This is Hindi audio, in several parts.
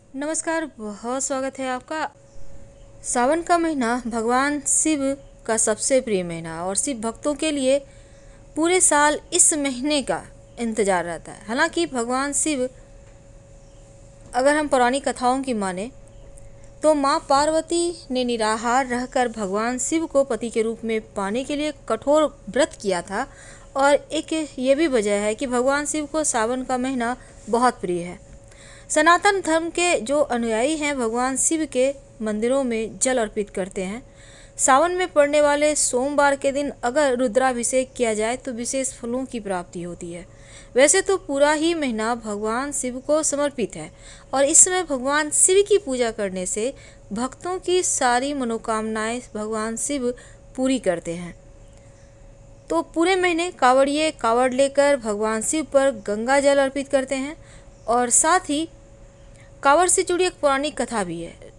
नमस्कार, बहुत स्वागत है आपका। सावन का महीना भगवान शिव का सबसे प्रिय महीना और शिव भक्तों के लिए पूरे साल इस महीने का इंतजार रहता है। हालांकि भगवान शिव, अगर हम पौराणिक कथाओं की माने तो माँ पार्वती ने निराहार रहकर भगवान शिव को पति के रूप में पाने के लिए कठोर व्रत किया था। और एक ये भी वजह है कि भगवान शिव को सावन का महीना बहुत प्रिय है। सनातन धर्म के जो अनुयायी हैं भगवान शिव के मंदिरों में जल अर्पित करते हैं। सावन में पड़ने वाले सोमवार के दिन अगर रुद्राभिषेक किया जाए तो विशेष फलों की प्राप्ति होती है। वैसे तो पूरा ही महीना भगवान शिव को समर्पित है और इस समय भगवान शिव की पूजा करने से भक्तों की सारी मनोकामनाएं भगवान शिव पूरी करते हैं। तो पूरे महीने कांवड़िए कांवड़ लेकर भगवान शिव पर गंगा जल अर्पित करते हैं और साथ ही कांवड़ से जुड़ी एक पौराणिक कथा भी है।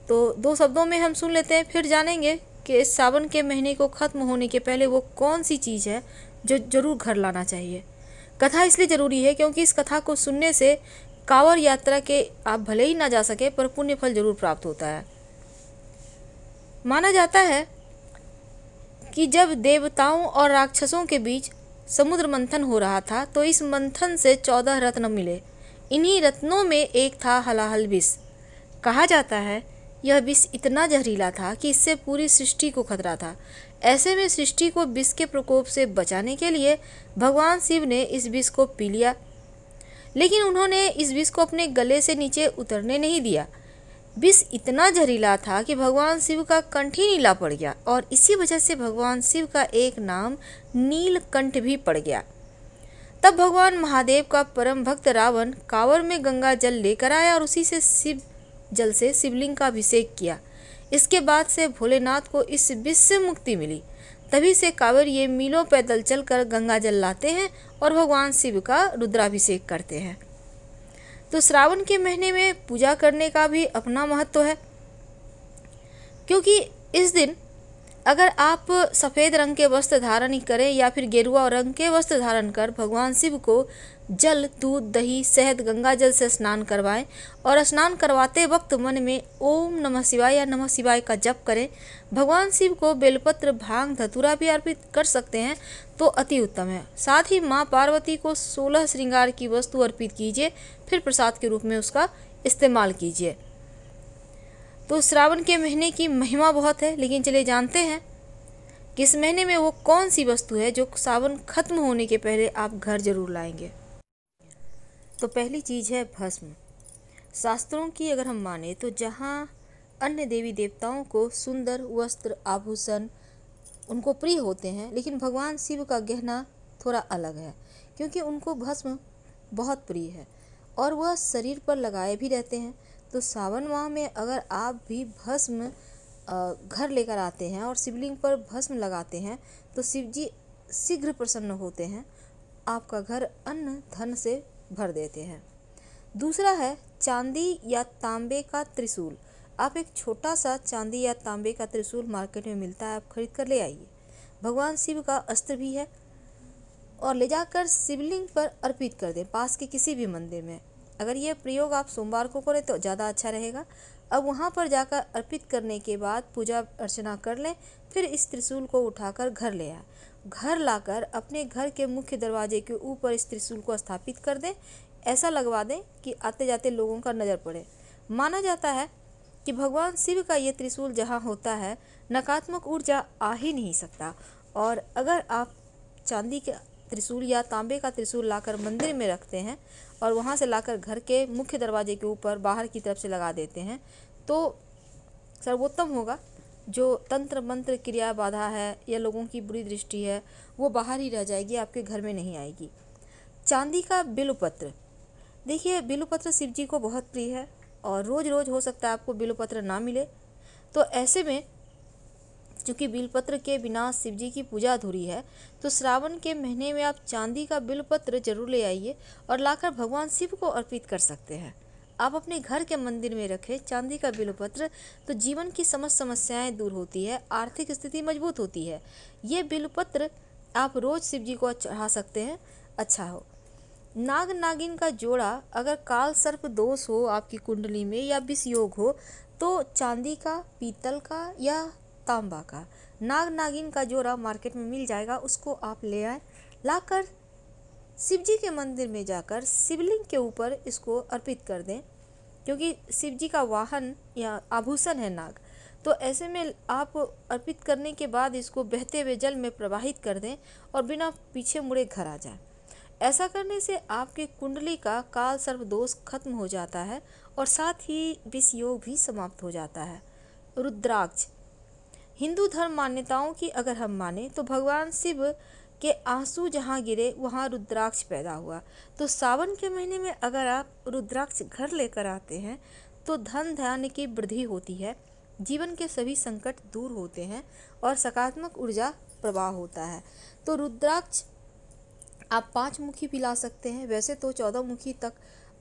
तो दो शब्दों में हम सुन लेते हैं, फिर जानेंगे कि इस सावन के महीने को ख़त्म होने के पहले वो कौन सी चीज़ है जो ज़रूर घर लाना चाहिए। कथा इसलिए ज़रूरी है क्योंकि इस कथा को सुनने से कांवड़ यात्रा के आप भले ही ना जा सके पर पुण्य फल जरूर प्राप्त होता है। माना जाता है कि जब देवताओं और राक्षसों के बीच समुद्र मंथन हो रहा था तो इस मंथन से 14 रत्न मिले। इन्हीं रत्नों में एक था हलाहल विष। कहा जाता है यह विष इतना जहरीला था कि इससे पूरी सृष्टि को खतरा था। ऐसे में सृष्टि को विष के प्रकोप से बचाने के लिए भगवान शिव ने इस विष को पी लिया, लेकिन उन्होंने इस विष को अपने गले से नीचे उतरने नहीं दिया। विष इतना जहरीला था कि भगवान शिव का कंठ ही नीला पड़ गया और इसी वजह से भगवान शिव का एक नाम नीलकंठ भी पड़ गया। तब भगवान महादेव का परम भक्त रावण कांवड़ में गंगा जल लेकर आया और उसी से शिव जल से शिवलिंग का अभिषेक किया। इसके बाद से भोलेनाथ को इस विष से मुक्ति मिली। तभी से कांवड़िए मीलों पैदल चलकर गंगा जल लाते हैं और भगवान शिव का रुद्राभिषेक करते हैं। तो श्रावण के महीने में पूजा करने का भी अपना महत्व है, क्योंकि इस दिन अगर आप सफ़ेद रंग के वस्त्र धारण करें या फिर गेरुआ रंग के वस्त्र धारण कर भगवान शिव को जल, दूध, दही, शहद, गंगा जल से स्नान करवाएं और स्नान करवाते वक्त मन में ओम नमः शिवाय या नमः शिवाय का जप करें। भगवान शिव को बेलपत्र, भांग, धतूरा भी अर्पित कर सकते हैं तो अति उत्तम है। साथ ही माँ पार्वती को 16 श्रृंगार की वस्तु अर्पित कीजिए, फिर प्रसाद के रूप में उसका इस्तेमाल कीजिए। तो श्रावण के महीने की महिमा बहुत है, लेकिन चलिए जानते हैं कि इस महीने में वो कौन सी वस्तु है जो सावन खत्म होने के पहले आप घर जरूर लाएंगे। तो पहली चीज़ है भस्म। शास्त्रों की अगर हम माने तो जहाँ अन्य देवी देवताओं को सुंदर वस्त्र, आभूषण उनको प्रिय होते हैं, लेकिन भगवान शिव का गहना थोड़ा अलग है, क्योंकि उनको भस्म बहुत प्रिय है और वह शरीर पर लगाए भी रहते हैं। तो सावन माह में अगर आप भी भस्म घर लेकर आते हैं और शिवलिंग पर भस्म लगाते हैं तो शिव जी शीघ्र प्रसन्न होते हैं, आपका घर अन्न धन से भर देते हैं। दूसरा है चांदी या तांबे का त्रिशूल। आप एक छोटा सा चांदी या तांबे का त्रिशूल मार्केट में मिलता है, आप खरीद कर ले आइए। भगवान शिव का अस्त्र भी है और ले जाकर शिवलिंग पर अर्पित कर दें पास के किसी भी मंदिर में। अगर ये प्रयोग आप सोमवार को करें तो ज़्यादा अच्छा रहेगा। अब वहाँ पर जाकर अर्पित करने के बाद पूजा अर्चना कर लें, फिर इस त्रिशूल को उठाकर घर ले आए। घर लाकर अपने घर के मुख्य दरवाजे के ऊपर इस त्रिशूल को स्थापित कर दें। ऐसा लगवा दें कि आते जाते लोगों का नज़र पड़े। माना जाता है कि भगवान शिव का ये त्रिशूल जहाँ होता है नकारात्मक ऊर्जा आ ही नहीं सकता। और अगर आप चांदी के त्रिशूल या तांबे का त्रिशूल लाकर मंदिर में रखते हैं और वहाँ से लाकर घर के मुख्य दरवाजे के ऊपर बाहर की तरफ से लगा देते हैं तो सर्वोत्तम होगा। जो तंत्र मंत्र क्रिया बाधा है या लोगों की बुरी दृष्टि है वो बाहर ही रह जाएगी, आपके घर में नहीं आएगी। चांदी का बिल्वपत्र। देखिए, बिल्वपत्र शिव जी को बहुत प्रिय है और रोज़ रोज़ हो सकता है आपको बिल्वपत्र ना मिले। तो ऐसे में क्योंकि बिल्वपत्र के बिना शिव जी की पूजा अधूरी है, तो श्रावण के महीने में आप चांदी का बिल्वपत्र जरूर ले आइए और लाकर भगवान शिव को अर्पित कर सकते हैं। आप अपने घर के मंदिर में रखें चांदी का बिल्वपत्र, तो जीवन की समस्त समस्याएं दूर होती है, आर्थिक स्थिति मजबूत होती है। ये बिल्वपत्र आप रोज़ शिव जी को चढ़ा सकते हैं, अच्छा हो। नाग नागिन का जोड़ा अगर काल सर्प दोष हो आपकी कुंडली में या विष योग हो तो चांदी का, पीतल का या तांबा का नाग नागिन का जोड़ा मार्केट में मिल जाएगा। उसको आप ले आए, लाकर शिव जी के मंदिर में जाकर शिवलिंग के ऊपर इसको अर्पित कर दें, क्योंकि शिव जी का वाहन या आभूषण है नाग। तो ऐसे में आप अर्पित करने के बाद इसको बहते हुए जल में प्रवाहित कर दें और बिना पीछे मुड़े घर आ जाए। ऐसा करने से आपके कुंडली का काल सर्प दोष खत्म हो जाता है और साथ ही विष योग भी समाप्त हो जाता है। रुद्राक्ष, हिंदू धर्म मान्यताओं की अगर हम माने तो भगवान शिव के आंसू जहाँ गिरे वहाँ रुद्राक्ष पैदा हुआ। तो सावन के महीने में अगर आप रुद्राक्ष घर लेकर आते हैं तो धन धान्य की वृद्धि होती है, जीवन के सभी संकट दूर होते हैं और सकारात्मक ऊर्जा प्रवाह होता है। तो रुद्राक्ष आप 5 मुखी भी ला सकते हैं, वैसे तो 14 मुखी तक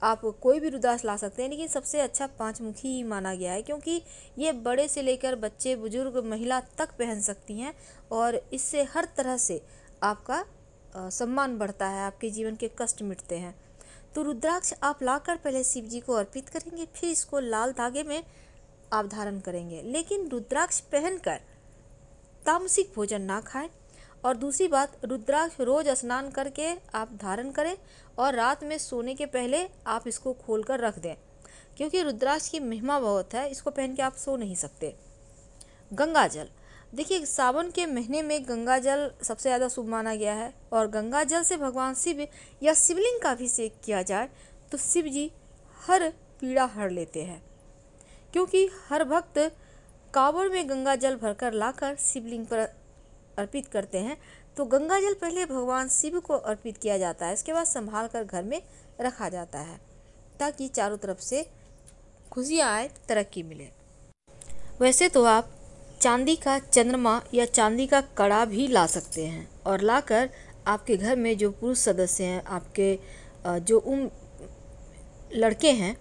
आप कोई भी रुद्राक्ष ला सकते हैं, लेकिन सबसे अच्छा 5 मुखी ही माना गया है, क्योंकि ये बड़े से लेकर बच्चे, बुजुर्ग, महिला तक पहन सकती हैं और इससे हर तरह से आपका सम्मान बढ़ता है, आपके जीवन के कष्ट मिटते हैं। तो रुद्राक्ष आप लाकर पहले शिव जी को अर्पित करेंगे, फिर इसको लाल धागे में आप धारण करेंगे, लेकिन रुद्राक्ष पहनकर तामसिक भोजन ना खाएं। और दूसरी बात, रुद्राक्ष रोज स्नान करके आप धारण करें और रात में सोने के पहले आप इसको खोलकर रख दें, क्योंकि रुद्राक्ष की महिमा बहुत है, इसको पहन के आप सो नहीं सकते। गंगा जल, देखिए सावन के महीने में गंगा जल सबसे ज़्यादा शुभ माना गया है और गंगा जल से भगवान शिव या शिवलिंग का अभिषेक किया जाए तो शिव जी हर पीड़ा हर लेते हैं, क्योंकि हर भक्त कांवड़ में गंगा जल भरकर लाकर शिवलिंग पर अर्पित करते हैं। तो गंगा जल पहले भगवान शिव को अर्पित किया जाता है, इसके बाद संभाल कर घर में रखा जाता है ताकि चारों तरफ से खुशियाँ आए, तरक्की मिले। वैसे तो आप चांदी का चंद्रमा या चांदी का कड़ा भी ला सकते हैं और लाकर आपके घर में जो पुरुष सदस्य हैं, आपके जो लड़के हैं,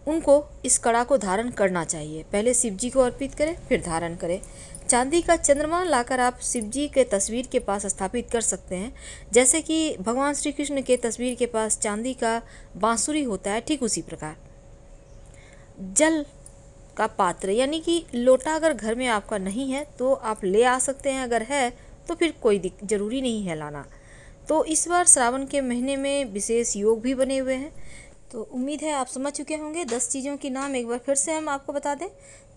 उनको इस कड़ा को धारण करना चाहिए। पहले शिव जी को अर्पित करें फिर धारण करें। चांदी का चंद्रमा लाकर आप शिव जी के तस्वीर के पास स्थापित कर सकते हैं, जैसे कि भगवान श्री कृष्ण के तस्वीर के पास चांदी का बांसुरी होता है, ठीक उसी प्रकार। जल का पात्र यानी कि लोटा अगर घर में आपका नहीं है तो आप ले आ सकते हैं, अगर है तो फिर कोई ज़रूरी नहीं है लाना। तो इस बार श्रावण के महीने में विशेष योग भी बने हुए हैं। तो उम्मीद है आप समझ चुके होंगे। 10 चीज़ों के नाम एक बार फिर से हम आपको बता दें।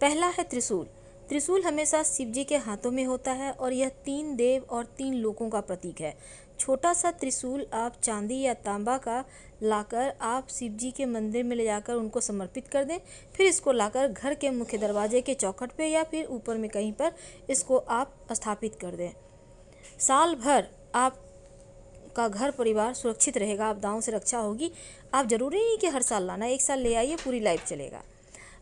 पहला है त्रिशूल। त्रिशूल हमेशा शिव जी के हाथों में होता है और यह 3 देव और 3 लोकों का प्रतीक है। छोटा सा त्रिशूल आप चांदी या तांबा का लाकर आप शिव जी के मंदिर में ले जाकर उनको समर्पित कर दें, फिर इसको लाकर घर के मुख्य दरवाजे के चौखट पे या फिर ऊपर में कहीं पर इसको आप स्थापित कर दें। साल भर आप का घर परिवार सुरक्षित रहेगा, आपदाओं से रक्षा होगी। आप जरूरी नहीं कि हर साल लाना, एक साल ले आइए, पूरी लाइफ चलेगा।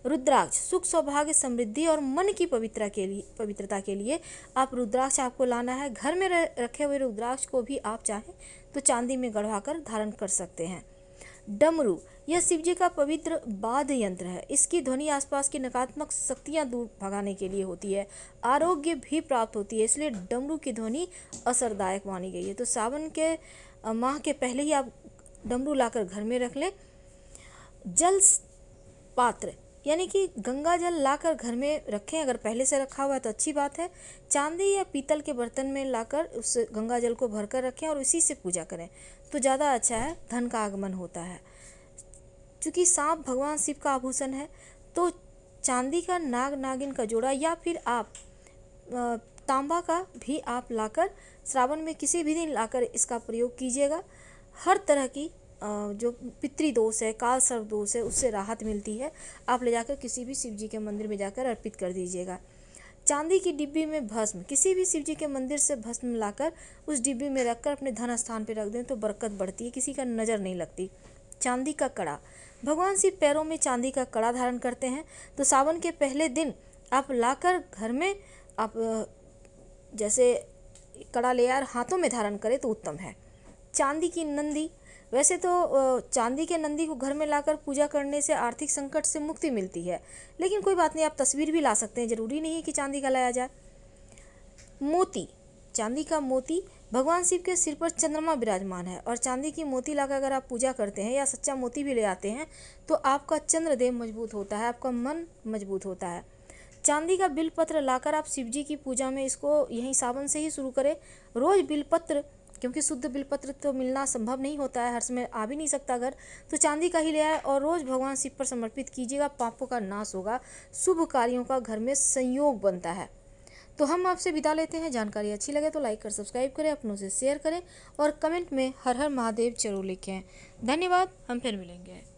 रुद्राक्ष सुख, सौभाग्य, समृद्धि और मन की पवित्रता के लिए आप रुद्राक्ष आपको लाना है। घर में रखे हुए रुद्राक्ष को भी आप चाहें तो चांदी में गढ़वाकर धारण कर सकते हैं। डमरू, यह शिव जी का पवित्र वाद्य यंत्र है। इसकी ध्वनि आसपास की नकारात्मक शक्तियां दूर भगाने के लिए होती है, आरोग्य भी प्राप्त होती है, इसलिए डमरू की ध्वनि असरदायक मानी गई है। तो सावन के माह के पहले ही आप डमरू लाकर घर में रख लें। जल पात्र यानी कि गंगा जल लाकर घर में रखें, अगर पहले से रखा हुआ है तो अच्छी बात है। चांदी या पीतल के बर्तन में लाकर उस गंगा जल को भरकर रखें और उसी से पूजा करें तो ज़्यादा अच्छा है, धन का आगमन होता है। चूँकि सांप भगवान शिव का आभूषण है तो चांदी का नाग नागिन का जोड़ा या फिर आप तांबा का भी आप लाकर श्रावण में किसी भी दिन लाकर इसका प्रयोग कीजिएगा। हर तरह की जो पितृदोष है, काल सर्प दोष है, उससे राहत मिलती है। आप ले जाकर किसी भी शिव जी के मंदिर में जाकर अर्पित कर दीजिएगा। चांदी की डिब्बी में भस्म, किसी भी शिव जी के मंदिर से भस्म लाकर उस डिब्बी में रखकर अपने धन स्थान पर रख दें तो बरकत बढ़ती है, किसी का नज़र नहीं लगती। चांदी का कड़ा, भगवान शिव पैरों में चांदी का कड़ा धारण करते हैं, तो सावन के पहले दिन आप लाकर घर में आप जैसे कड़ा ले आकर हाथों में धारण करें तो उत्तम है। चांदी की नंदी, वैसे तो चांदी के नंदी को घर में लाकर पूजा करने से आर्थिक संकट से मुक्ति मिलती है, लेकिन कोई बात नहीं, आप तस्वीर भी ला सकते हैं, ज़रूरी नहीं है कि चांदी का लाया जाए। मोती, चांदी का मोती भगवान शिव के सिर पर चंद्रमा विराजमान है और चांदी की मोती लाकर अगर आप पूजा करते हैं या सच्चा मोती भी ले आते हैं तो आपका चंद्रदेव मजबूत होता है, आपका मन मजबूत होता है। चांदी का बिलपत्र लाकर आप शिव जी की पूजा में इसको यहीं सावन से ही शुरू करें। रोज बिलपत्र, क्योंकि शुद्ध बिलपत्र तो मिलना संभव नहीं होता है, हर समय आ भी नहीं सकता घर, तो चांदी का ही ले आए और रोज भगवान शिव पर समर्पित कीजिएगा। पापों का नाश होगा, शुभ कार्यों का घर में संयोग बनता है। तो हम आपसे विदा लेते हैं। जानकारी अच्छी लगे तो लाइक कर सब्सक्राइब करें, अपनों से शेयर करें और कमेंट में हर हर महादेव जरूर लिखें। धन्यवाद, हम फिर मिलेंगे।